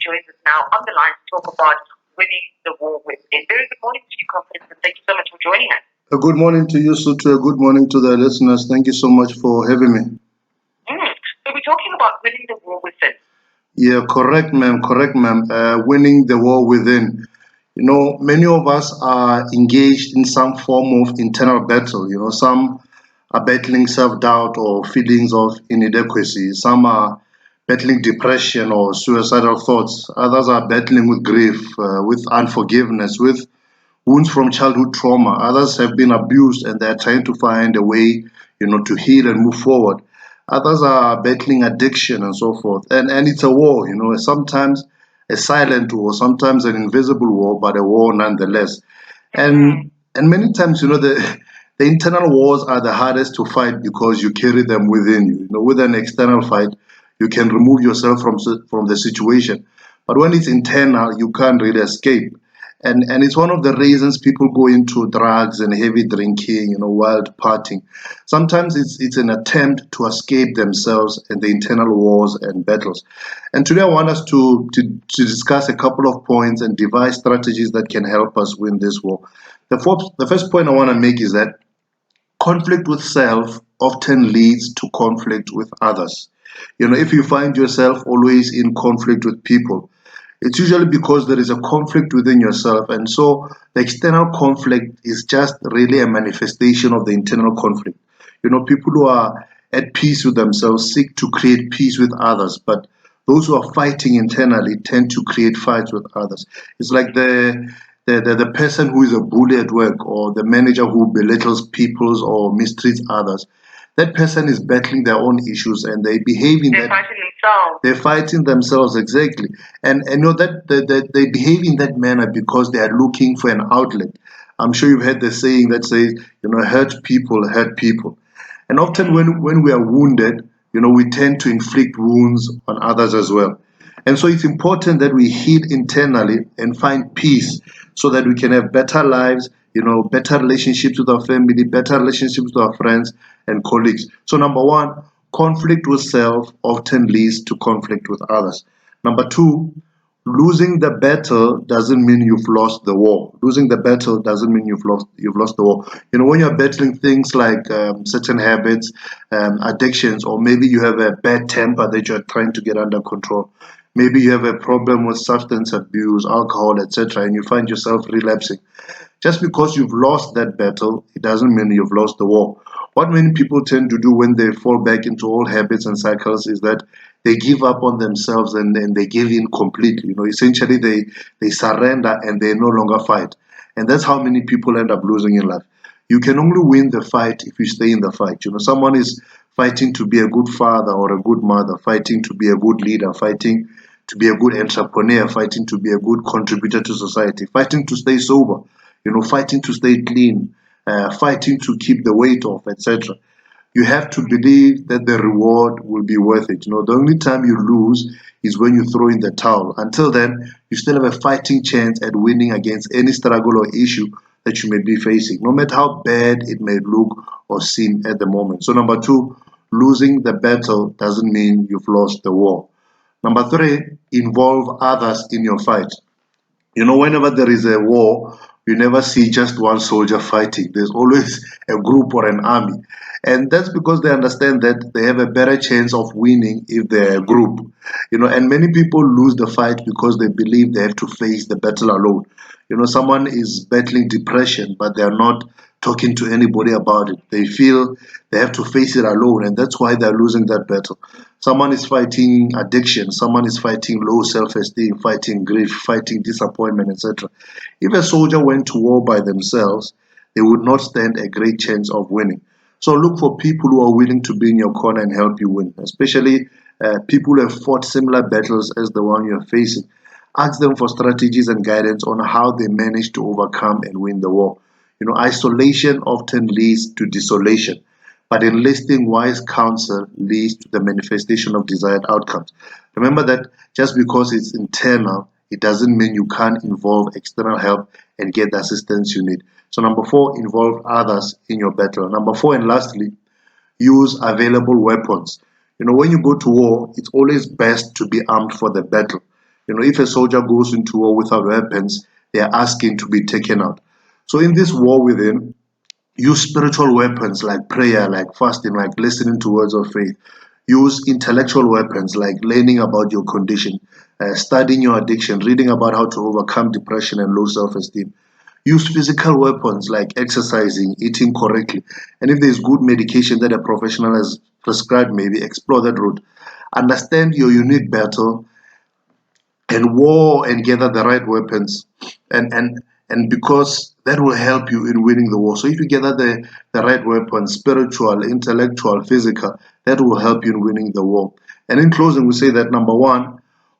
joins us now on the line to talk about winning the war within. Very good morning to you, Confidence, and thank you so much for joining us. Good morning to you, Sutra. Good morning to the listeners. Thank you so much for having me. So we're talking about winning the war within. Yeah, correct, ma'am. Correct, ma'am. Winning the war within. You know, many of us are engaged in some form of internal battle. You know, some are battling self-doubt or feelings of inadequacy. Some are battling depression or suicidal thoughts. Others are battling with grief, with unforgiveness, with wounds from childhood trauma. Others have been abused and they're trying to find a way, to heal and move forward. Others are battling addiction and so forth. And it's a war, sometimes a silent war, sometimes an invisible war, but a war nonetheless. And many times, the internal wars are the hardest to fight because you carry them within you. With an external fight, you can remove yourself from the situation. But when it's internal, you can't really escape. And it's one of the reasons people go into drugs and heavy drinking, wild partying. Sometimes it's an attempt to escape themselves and the internal wars and battles. And today I want us to discuss a couple of points and devise strategies that can help us win this war. The first point I want to make is that conflict with self often leads to conflict with others. If you find yourself always in conflict with people, it's usually because there is a conflict within yourself. And so the external conflict is just really a manifestation of the internal conflict. People who are at peace with themselves seek to create peace with others, but those who are fighting internally tend to create fights with others. It's like the person who is a bully at work or the manager who belittles people or mistreats others. That person is battling their own issues and they behave in They're that fighting themselves. they're fighting themselves exactly, and that they behave in that manner because they are looking for an outlet. I'm sure you've heard the saying that says, hurt people, and often when we are wounded, we tend to inflict wounds on others as well. And so it's important that we heal internally and find peace so that we can have better lives, better relationships with our family, better relationships with our friends and colleagues. So, number one, conflict with self often leads to conflict with others. Number two, losing the battle doesn't mean you've lost the war. Losing the battle doesn't mean you've lost the war. When you're battling things like certain habits, addictions, or maybe you have a bad temper that you're trying to get under control. Maybe you have a problem with substance abuse, alcohol, etc., and you find yourself relapsing. Just because you've lost that battle, it doesn't mean you've lost the war. What many people tend to do when they fall back into old habits and cycles is that they give up on themselves and they give in completely. Essentially they surrender and they no longer fight. And that's how many people end up losing in life. You can only win the fight if you stay in the fight. Someone is fighting to be a good father or a good mother, fighting to be a good leader, fighting to be a good entrepreneur, fighting to be a good contributor to society, fighting to stay sober, fighting to stay clean, fighting to keep the weight off, etc. You have to believe that the reward will be worth it. The only time you lose is when you throw in the towel. Until then, you still have a fighting chance at winning against any struggle or issue that you may be facing, no matter how bad it may look or seem at the moment. So, number two, losing the battle doesn't mean you've lost the war. Number three, involve others in your fight. Whenever there is a war, you never see just one soldier fighting. There's always a group or an army. And that's because they understand that they have a better chance of winning if they're a group. And many people lose the fight because they believe they have to face the battle alone. Someone is battling depression, but they're not talking to anybody about it. They feel they have to face it alone, and that's why they're losing that battle. Someone is fighting addiction, someone is fighting low self esteem, fighting grief, fighting disappointment, etc. If a soldier went to war by themselves, they would not stand a great chance of winning. So look for people who are willing to be in your corner and help you win, especially people who have fought similar battles as the one you're facing. Ask them for strategies and guidance on how they manage to overcome and win the war. Isolation often leads to desolation, but enlisting wise counsel leads to the manifestation of desired outcomes. Remember that just because it's internal, it doesn't mean you can't involve external help and get the assistance you need. So, number four, involve others in your battle. Number four, and lastly, use available weapons. When you go to war, it's always best to be armed for the battle. if a soldier goes into war without weapons, they are asking to be taken out. So in this war within, use spiritual weapons like prayer, like fasting, like listening to words of faith. Use intellectual weapons like learning about your condition, studying your addiction, reading about how to overcome depression and low self esteem. Use physical weapons like exercising, eating correctly, and if there's good medication that a professional has prescribed, maybe explore that route. Understand your unique battle and war and gather the right weapons, and because that will help you in winning the war. So if you gather the right weapons, spiritual, intellectual, physical, that will help you in winning the war. And in closing, we say that number one,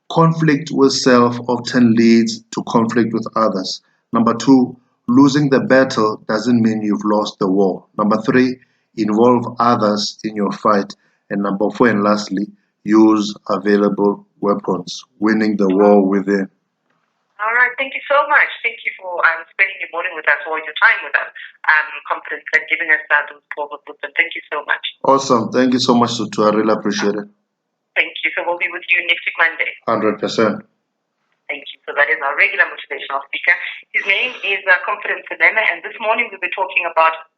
conflict with self often leads to conflict with others. Number two, losing the battle doesn't mean you've lost the war. Number three, involve others in your fight. And number four, and lastly, use available weapons, winning the war within. All right, thank you so much. Thank you for spending your morning with us or your time with us. Confidence and giving us those calls of wisdom. Thank you so much. Awesome. Thank you so much, Sutu. I really appreciate it. Thank you. So we'll be with you next week, Monday. 100%. Thank you. So that is our regular motivational speaker. His name is Confidence Seneme, and this morning we'll be talking about